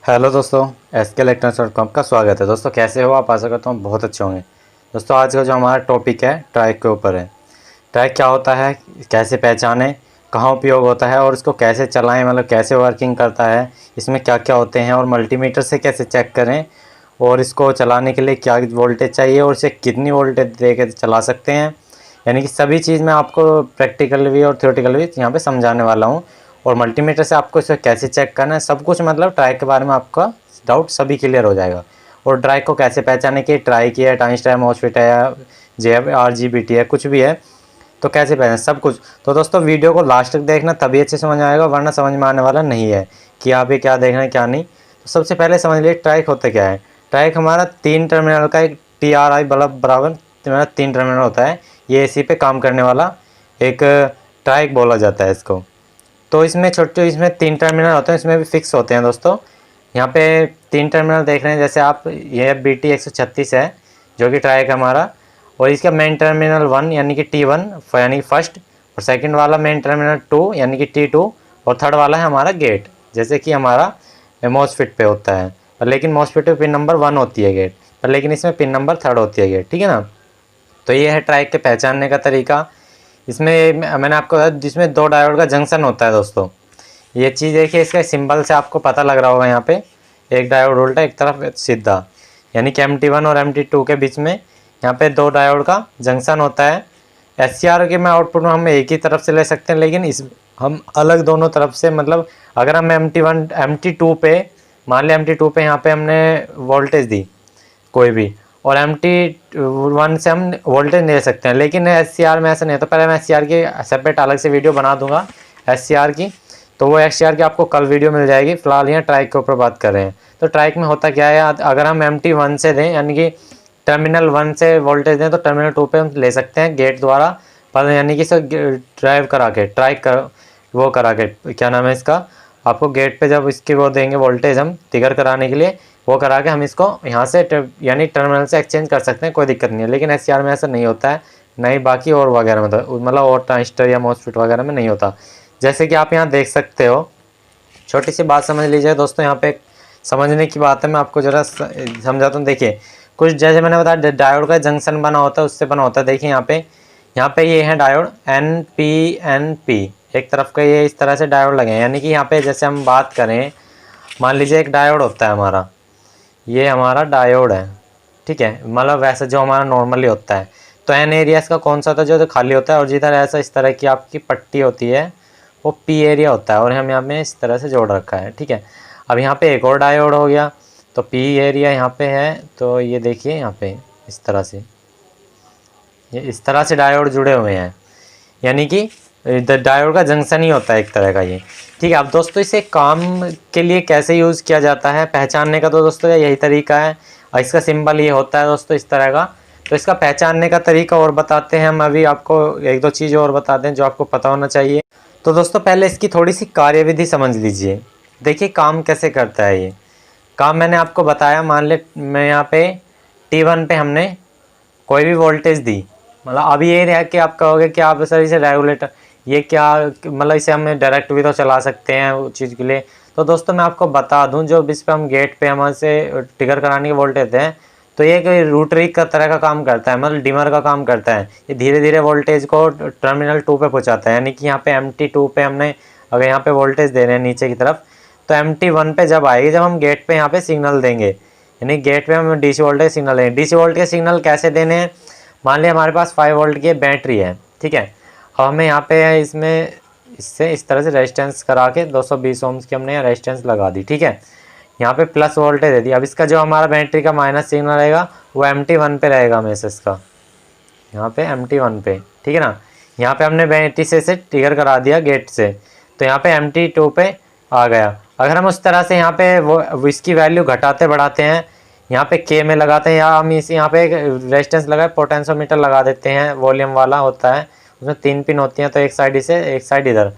Hello दोस्तों, SK electronics.com का स्वागत है। दोस्तों कैसे हो आप? आशा करता हूँ बहुत अच्छे होंगे। दोस्तों आज का जो हमारा टॉपिक है ट्रैक के ऊपर है। ट्रैक क्या होता है, कैसे पहचानें, कहाँ उपयोग होता है और इसको कैसे चलाएं, मतलब कैसे वर्किंग करता है, इसमें क्या क्या होते हैं और मल्टीमीटर से कैसे चेक करें और इसको चलाने के लिए क्या वोल्टेज चाहिए और इसे कितनी वोल्टेज दे के चला सकते हैं। यानी कि सभी चीज़ मैं आपको प्रैक्टिकल भी और थ्योरेटिकल भी यहाँ पे समझाने वाला हूँ। और मल्टीमीटर से आपको इसे कैसे चेक करना है, सब कुछ मतलब ट्राई के बारे में आपका डाउट सभी क्लियर हो जाएगा। और ट्राई को कैसे पहचाने कि ट्राई की है, ट्रांजिस्टर है, मॉसफेट है या RGBT है, कुछ भी है तो कैसे पहचाने सब कुछ। तो दोस्तों वीडियो को लास्ट तक देखना, तभी अच्छे समझ आएगा, वरना समझ में आने वाला नहीं है कि आप ये क्या देख रहे हैं क्या नहीं। तो सबसे पहले समझ लीजिए ट्राइक होता क्या है। ट्राइक हमारा 3 टर्मिनल का एक TRI बल्ब बराबर 3 टर्मिनल होता है। ये AC पे काम करने वाला एक ट्राइक बोला जाता है इसको। तो इसमें छोटे इसमें 3 टर्मिनल होते हैं, इसमें भी फिक्स होते हैं दोस्तों। यहाँ पे 3 टर्मिनल देख रहे हैं, जैसे आप ये BT 136 है जो कि ट्राइक हमारा, और इसका मेन टर्मिनल 1 यानी कि T1 यानी कि फर्स्ट, और सेकंड वाला मेन टर्मिनल 2 यानी कि T2, और थर्ड वाला है हमारा गेट, जैसे कि हमारा मॉसफेट पे होता है। पर लेकिन मॉसफेट पे पिन नंबर 1 होती है गेट पर, लेकिन इसमें पिन नंबर 3 होती है गेट, ठीक है ना। तो ये है ट्राइक के पहचानने का तरीका। इसमें मैंने आपको बताया जिसमें 2 डायोड का जंक्शन होता है दोस्तों। ये चीज़ देखिए, इसका सिंबल से आपको पता लग रहा होगा। यहाँ पे एक डायोड उल्टा एक तरफ सीधा, यानी कि MT1 और MT2 के बीच में यहाँ पे 2 डायोड का जंक्शन होता है। SCR के में आउटपुट में हम एक ही तरफ से ले सकते हैं, लेकिन इस हम अलग दोनों तरफ से, मतलब अगर हम MT2 पे, मान लिया MT2 पे यहाँ पे हमने वोल्टेज दी कोई भी, और MT1 से हम वोल्टेज ले सकते हैं, लेकिन SCR में ऐसा नहीं होता। पहले मैं SCR की सेपरेट अलग से वीडियो बना दूंगा SCR की, तो वो SCR की आपको कल वीडियो मिल जाएगी। फिलहाल यहाँ ट्राइक के ऊपर बात कर रहे हैं। तो ट्राइक में होता क्या है, अगर हम MT1 से दें यानी कि टर्मिनल 1 से वोल्टेज दें तो टर्मिनल 2 पे हम ले सकते हैं गेट द्वारा, पर यानी कि इसे ड्राइव करा के ट्राइक कर वो करा के, क्या नाम है इसका, आपको गेट पे जब इसकी वो देंगे वोल्टेज हम ट्रिगर कराने के लिए, वो करा के हम इसको यहाँ से यानी टर्मिनल से एक्सचेंज कर सकते हैं, कोई दिक्कत नहीं है। लेकिन SCR में ऐसा नहीं होता है, नहीं बाकी और वगैरह में मतलब और ट्रांजिस्टर या मॉसफेट वगैरह में नहीं होता। जैसे कि आप यहाँ देख सकते हो, छोटी सी बात समझ लीजिए दोस्तों, यहाँ पे समझने की बात है, मैं आपको ज़रा समझाता हूँ। देखिए कुछ जैसे मैंने बताया डायोड का जंक्शन बना होता है, उससे बना होता है। देखिए यहाँ पे ये है डायोड NPNP, एक तरफ का ये इस तरह से डायोड लगे हैं। यानी कि यहाँ पे जैसे हम बात करें, मान लीजिए एक डायोड होता है हमारा, ये हमारा डायोड है, ठीक है, मतलब वैसे जो हमारा नॉर्मली होता है। तो N एरिया इसका कौन सा होता है, जो खाली होता है, और जिधर ऐसा इस तरह की आपकी पट्टी होती है वो P एरिया होता है, और हम यहाँ पे इस तरह से जोड़ रखा है, ठीक है। अब यहाँ पे एक और डायोड हो गया, तो P एरिया यहाँ पे है, तो ये देखिए यहाँ पे इस तरह से, ये इस तरह से डायोड जुड़े हुए हैं, यानी कि डायोड का जंक्शन ही होता है एक तरह का ये, ठीक है। अब दोस्तों इसे काम के लिए कैसे यूज़ किया जाता है पहचानने का, तो दोस्तों यही तरीका है, और इसका सिंबल ये होता है दोस्तों इस तरह का। तो इसका पहचानने का तरीका और बताते हैं हम, अभी आपको एक दो चीज़ें और बताते हैं जो आपको पता होना चाहिए। तो दोस्तों पहले इसकी थोड़ी सी कार्यविधि समझ लीजिए। देखिए काम कैसे करता है ये काम, मैंने आपको बताया। मान ले मैं यहाँ पे T1 पे हमने कोई भी वोल्टेज दी, मतलब अभी ये है कि आप कहोगे कि आप सर इसे रेगुलेटर, ये क्या, मतलब इसे हम डायरेक्ट भी तो चला सकते हैं उस चीज़ के लिए। तो दोस्तों मैं आपको बता दूं, जो इस पे हम गेट पे हमारे से ट्रिगर कराने के वोल्टेज हैं, तो ये एक रूटरी का तरह का काम करता है, मतलब डिमर का काम करता है। ये धीरे धीरे वोल्टेज को टर्मिनल 2 पे पहुँचाता है। यानी कि यहाँ पे MT2 पे हमने अगर यहाँ पे वोल्टेज दे रहे हैं नीचे की तरफ, तो MT1 पे जब आएगी, जब हम गेट पे यहाँ पे सिग्नल देंगे, यानी गेट पे हम DC वोल्टेज सिग्नल देंगे। DC वोल्ट के सिग्नल कैसे देने हैं, मान लिया हमारे पास 5 वोल्ट की बैटरी है, ठीक है। अब हमें यहाँ पे इसमें इससे इस तरह से रेजिस्टेंस करा के 220 ओम्स की हमने यहाँ रेजिस्टेंस लगा दी, ठीक है। यहाँ पे प्लस वोल्टेज दे दी। अब इसका जो हमारा बैटरी का माइनस सिग्नल रहेगा वो MT1 पे रहेगा हमेशा इसका, यहाँ पे MT1 पे, ठीक है ना। यहाँ पे हमने बैटरी से ट्रिगर करा दिया गेट से, तो यहाँ पे MT2 पे आ गया। अगर हम उस तरह से यहाँ पे वो इसकी वैल्यू घटाते बढ़ाते हैं, यहाँ पे K में लगाते हैं, या हम इस यहाँ पे एक रेजिस्टेंस लगा पोटेंशियोमीटर लगा देते हैं, वॉल्यूम वाला होता है, उसमें 3 पिन होती हैं, तो एक साइड इसे एक साइड इधर।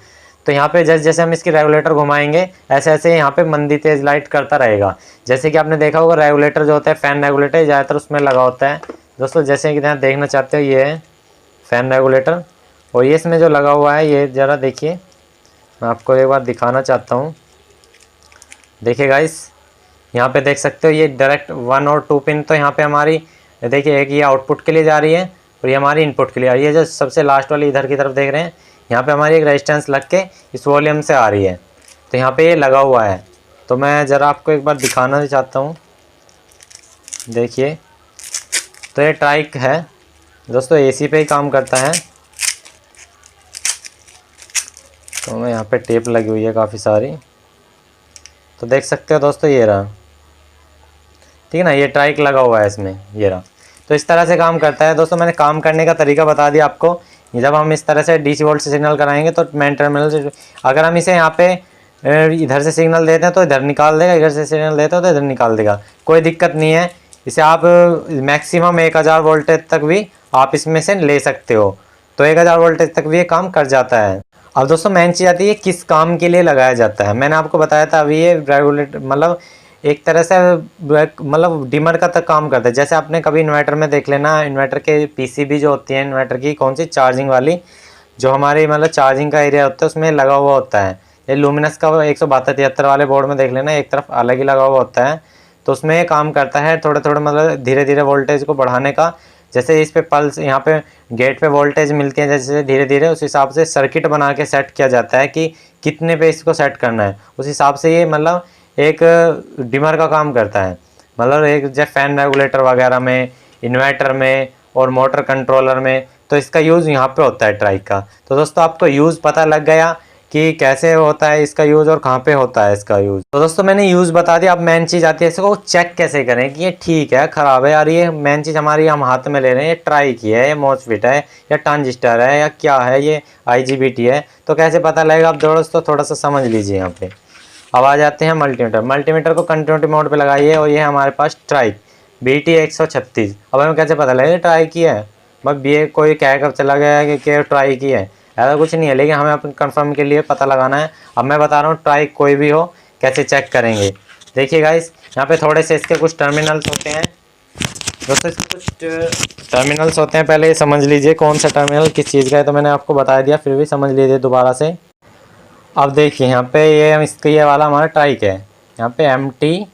तो यहाँ पे जैसे जैसे हम इसकी रेगुलेटर घुमाएंगे, ऐसे ऐसे यहाँ पे मंदी तेज लाइट करता रहेगा। जैसे कि आपने देखा होगा रेगुलेटर जो होता है, फैन रेगुलेटर ज़्यादातर उसमें लगा होता है दोस्तों। जैसे कि यहाँ देखना चाहते हो, ये है फैन रेगुलेटर, और ये इसमें जो लगा हुआ है, ये ज़रा देखिए, मैं आपको एक बार दिखाना चाहता हूँ। देखिए गाइस, यहाँ पे देख सकते हो ये डायरेक्ट 1 और 2 पिन तो यहाँ पे हमारी देखिए, एक ये आउटपुट के लिए जा रही है और ये हमारी इनपुट के लिए आ रही है। जो सबसे लास्ट वाली इधर की तरफ देख रहे हैं, यहाँ पे हमारी एक रेजिस्टेंस लग के इस वॉल्यूम से आ रही है, तो यहाँ पे ये लगा हुआ है। तो मैं ज़रा आपको एक बार दिखाना चाहता हूँ, देखिए। तो ये ट्राइक है दोस्तों, एसी पे ही काम करता है। तो मैं यहाँ पे टेप लगी हुई है काफ़ी सारी, तो देख सकते हो दोस्तों, ये रहा, ठीक है ना, ये ट्राइक लगा हुआ है इसमें, ये रहा। तो इस तरह से काम करता है दोस्तों। मैंने काम करने का तरीका बता दिया आपको। जब हम इस तरह से डीसी वोल्ट से सिग्नल कराएंगे तो मेन टर्मिनल से, अगर हम इसे यहाँ पे इधर से सिग्नल देते हैं तो इधर निकाल देगा, इधर से सिग्नल देते हो तो इधर निकाल देगा, कोई दिक्कत नहीं है। इसे आप मैक्सिमम 1000 वोल्टेज तक भी आप इसमें से ले सकते हो, तो 1000 वोल्टेज तक भी ये काम कर जाता है। अब दोस्तों मेन चीज़ आती है किस काम के लिए लगाया जाता है। मैंने आपको बताया था अभी, ये रेगुलेटर मतलब एक तरह से मतलब डिमर का तक काम करता है। जैसे आपने कभी इन्वर्टर में देख लेना, इन्वर्टर के पीसीबी जो होती है इन्वर्टर की, कौन सी चार्जिंग वाली, जो हमारी मतलब चार्जिंग का एरिया होता है उसमें लगा हुआ होता है। ये लूमिनस का 172-73 वाले बोर्ड में देख लेना, एक तरफ अलग ही लगा हुआ होता है। तो उसमें ये काम करता है थोड़े थोड़े मतलब धीरे धीरे वोल्टेज को बढ़ाने का। जैसे इस पे पल्स, यहाँ पे गेट पे वोल्टेज मिलती है जैसे धीरे धीरे, उस हिसाब से सर्किट बना के सेट किया जाता है कि कितने पे इसको सेट करना है। उस हिसाब से ये मतलब एक डिमर का काम करता है। मतलब एक जैसे फैन रेगुलेटर वगैरह में, इन्वर्टर में और मोटर कंट्रोलर में, तो इसका यूज़ यहाँ पे होता है ट्राइक का। तो दोस्तों आपको यूज़ पता लग गया कि कैसे होता है इसका यूज़ और कहाँ पे होता है इसका यूज़। तो दोस्तों मैंने यूज़ बता दिया। अब मेन चीज़ आती है इसको चेक कैसे करें कि ये ठीक है ख़राब है। यार ये मेन चीज़ हमारी हम हाथ में ले रहे हैं, ये ट्राइक ही है, ये मॉसफेट है या ट्रांजिस्टर है या क्या है, ये IGBT है, तो कैसे पता लगेगा। अब दोस्तों थोड़ा सा समझ लीजिए यहाँ पे। अब आ जाते हैं मल्टीमीटर। मल्टीमीटर को कंटिन्यूटी मोड पे लगाइए और ये है हमारे पास ट्राइक BT136। अब हमें कैसे पता लगेगा ट्राइक की है। बस ये कोई कह कर चला गया है कि ट्राइक की है, ऐसा कुछ नहीं है, लेकिन हमें अपने कंफर्म के लिए पता लगाना है। अब मैं बता रहा हूँ ट्राइक कोई भी हो कैसे चेक करेंगे। देखिए गाइस, यहाँ पे थोड़े से इसके कुछ टर्मिनल्स होते हैं दोस्तों, इसके कुछ टर्मिनल्स होते हैं। पहले ये समझ लीजिए कौन सा टर्मिनल किस चीज़ का है, तो मैंने आपको बता दिया, फिर भी समझ लीजिए दोबारा से। अब देखिए यहाँ पे ये इसका ये वाला हमारा ट्राइक है, यहाँ पे MT1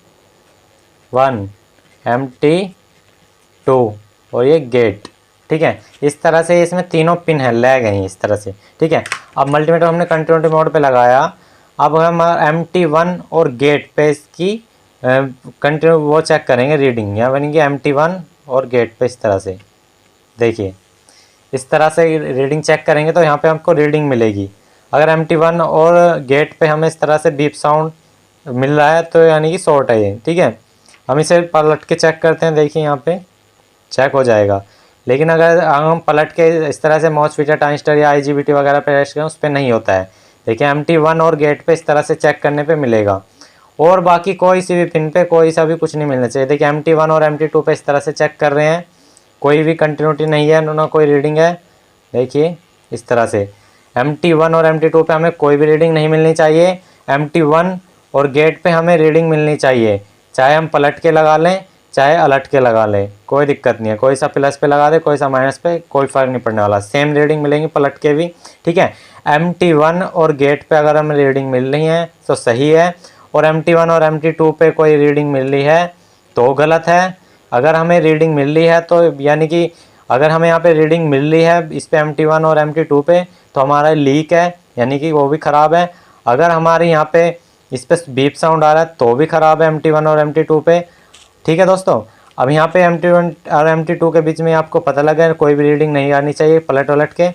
MT2 और ये गेट, ठीक है। इस तरह से इसमें तीनों पिन है, लैग हैं इस तरह से, ठीक है। अब मल्टीमीटर हमने कंटिन्यूटी मोड पे लगाया। अब हम MT1 और गेट पे इसकी कंटिन्यू वो चेक करेंगे रीडिंग, या बनेंगे MT1 और गेट पे इस तरह से। देखिए इस तरह से रीडिंग चेक करेंगे तो यहाँ पे हमको रीडिंग मिलेगी। अगर MT1 और गेट पे हमें इस तरह से बीप साउंड मिल रहा है तो यानी कि शॉर्ट है ये, ठीक है। हम इसे पलट के चेक करते हैं, देखिए यहाँ पे चेक हो जाएगा। लेकिन अगर हम पलट के इस तरह से मॉसफेट ट्रांजिस्टर या IGBT वगैरह पे रेस्ट करें, उस पर नहीं होता है। देखिए MT1 और गेट पे इस तरह से चेक करने पे मिलेगा, और बाकी कोई सी भी पिन पे कोई सा भी कुछ नहीं मिलना चाहिए। देखिए MT1 और MT2 पे इस तरह से चेक कर रहे हैं, कोई भी कंटिन्यूटी नहीं है, ना कोई रीडिंग है। देखिए इस तरह से MT1 और MT2 पे हमें कोई भी रीडिंग नहीं मिलनी चाहिए। MT1 और गेट पे हमें रीडिंग मिलनी चाहिए, चाहे हम पलट के लगा लें चाहे अलट के लगा लें, कोई दिक्कत नहीं है। कोई सा प्लस पे लगा दे, कोई सा माइनस पे, कोई फ़र्क नहीं पड़ने वाला, सेम रीडिंग मिलेंगी पलट के भी, ठीक है। MT1 और गेट पे अगर हमें रीडिंग मिल रही है तो सही है, और MT1 और MT2 पे कोई रीडिंग मिल रही है तो गलत है। अगर हमें रीडिंग मिल रही है तो यानी कि अगर हमें यहाँ पे रीडिंग मिल रही है इस पे MT1 और MT2 पे, तो हमारा लीक है, यानी कि वो भी ख़राब है। अगर हमारे यहाँ पे इस पर बीप साउंड आ रहा है तो भी ख़राब है MT1 और MT2 पे, ठीक है दोस्तों। अब यहाँ पे MT1 और MT2 के बीच में आपको पता लगा कोई भी रीडिंग नहीं आनी चाहिए पलट वलट के।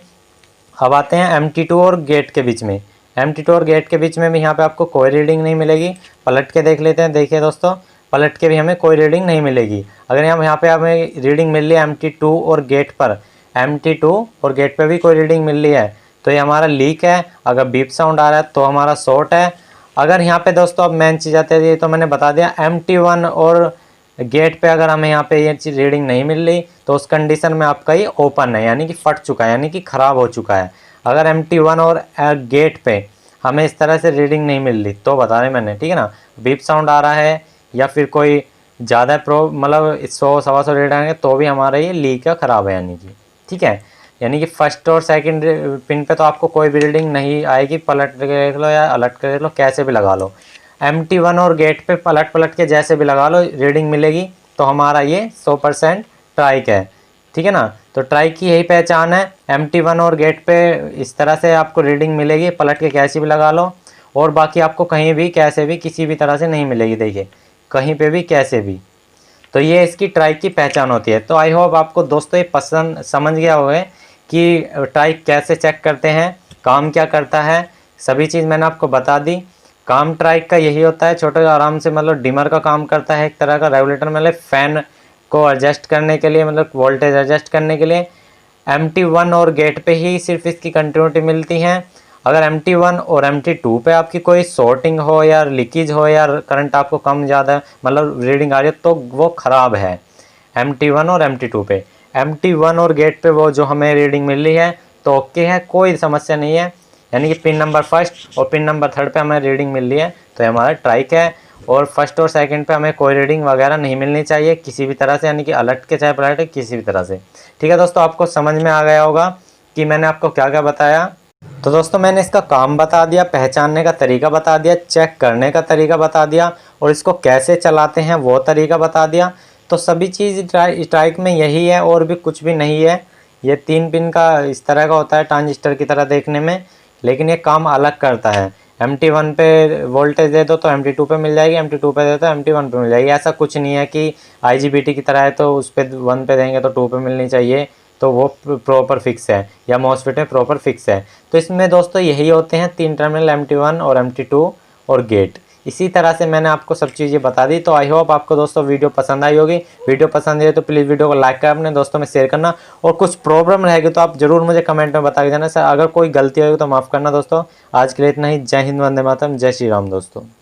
अब आते हैं MT2 और गेट के बीच में। MT2 और गेट के बीच में भी यहाँ पे आपको कोई रीडिंग नहीं मिलेगी। पलट के देख लेते हैं, देखिए दोस्तों, पलट के भी हमें कोई रीडिंग नहीं मिलेगी। अगर यहाँ पे हमें रीडिंग मिल रही है MT2 और गेट पर, MT2 और गेट पर भी कोई रीडिंग मिल रही है तो ये हमारा लीक है। अगर बीप साउंड आ रहा है तो हमारा शॉर्ट है। अगर यहाँ पे दोस्तों अब मेन चीज़ आती है, तो मैंने बता दिया MT1 और गेट पे अगर हमें यहाँ पे ये चीज़ रीडिंग नहीं मिल रही तो उस कंडीशन में आपका ये ओपन है, यानी कि फट चुका है, यानी कि ख़राब हो चुका है। अगर MT1 और गेट पे हमें इस तरह से रीडिंग नहीं मिल रही तो बता रहे मैंने, ठीक है ना, बीप साउंड आ रहा है या फिर कोई ज़्यादा मतलब 100-125 रीडिंग आएंगे तो भी हमारा ये लीक है, ख़राब है, यानी कि ठीक है। यानी कि फर्स्ट और सेकंड पिन पे तो आपको कोई भी रीडिंग नहीं आएगी, पलट के देख लो या अलट के देख लो, कैसे भी लगा लो। MT1 और गेट पे पलट पलट के जैसे भी लगा लो रीडिंग मिलेगी, तो हमारा ये 100% ट्राइक है। ठीक है ना। तो ट्राइक की यही पहचान है, MT1 और गेट पे इस तरह से आपको रीडिंग मिलेगी, पलट के कैसी भी लगा लो, और बाकी आपको कहीं भी कैसे भी किसी भी तरह से नहीं मिलेगी। देखिए कहीं पे भी कैसे भी। तो ये इसकी ट्राइक की पहचान होती है। तो आई होप आपको दोस्तों ये पसंद समझ गया होगा कि ट्राइक कैसे चेक करते हैं, काम क्या करता है, सभी चीज़ मैंने आपको बता दी। काम ट्राइक का यही होता है, छोटे आराम से मतलब डिमर का काम करता है, एक तरह का रेगुलेटर, मतलब फैन को एडजस्ट करने के लिए, मतलब वोल्टेज एडजस्ट करने के लिए। MT1 और गेट पे ही सिर्फ इसकी कंटिन्यूटी मिलती है। अगर MT1 और MT2 पे आपकी कोई शॉर्टिंग हो या लीकेज हो या करंट आपको कम ज़्यादा मतलब रीडिंग आ रही है, तो वो ख़राब है MT1 और MT2 पे। MT1 और गेट पे वो जो हमें रीडिंग मिल रही है तो ओके है, कोई समस्या नहीं है। यानी कि पिन नंबर फर्स्ट और पिन नंबर थर्ड पे हमें रीडिंग मिल रही है तो ये हमारा ट्राइक है। और फर्स्ट और सेकंड पे हमें कोई रीडिंग वगैरह नहीं मिलनी चाहिए किसी भी तरह से, यानी कि अलट के चाहे पलट के किसी भी तरह से। ठीक है दोस्तों, आपको समझ में आ गया होगा कि मैंने आपको क्या क्या बताया। तो दोस्तों मैंने इसका काम बता दिया, पहचानने का तरीका बता दिया, चेक करने का तरीका बता दिया, और इसको कैसे चलाते हैं वो तरीका बता दिया। तो सभी चीज़ ट्राइक में यही है और भी कुछ भी नहीं है। ये 3 पिन का इस तरह का होता है ट्रांजिस्टर की तरह देखने में, लेकिन ये काम अलग करता है। MT1 पे वोल्टेज दे दो तो MT2 पे मिल जाएगी, MT2 पे दे दो तो MT1 पे मिल जाएगी। ऐसा कुछ नहीं है कि IGBT की तरह है तो उस पर 1 पे देंगे तो 2 पे मिलनी चाहिए, तो वो प्रॉपर फिक्स है, या मॉसफेट में प्रॉपर फिक्स है। तो इसमें दोस्तों यही होते हैं 3 टर्मिनल, MT1 और MT2 और गेट। इसी तरह से मैंने आपको सब चीज़ें बता दी। तो आई होप आपको दोस्तों वीडियो पसंद आई होगी। वीडियो पसंद आई तो प्लीज़ वीडियो को लाइक कर अपने दोस्तों में शेयर करना, और कुछ प्रॉब्लम रहेगी तो आप ज़रूर मुझे कमेंट में बता के जाना। सर अगर कोई गलती होगी तो माफ़ करना दोस्तों। आज के लिए इतना ही। जय हिंद, वंदे मातरम, जय श्री राम दोस्तों।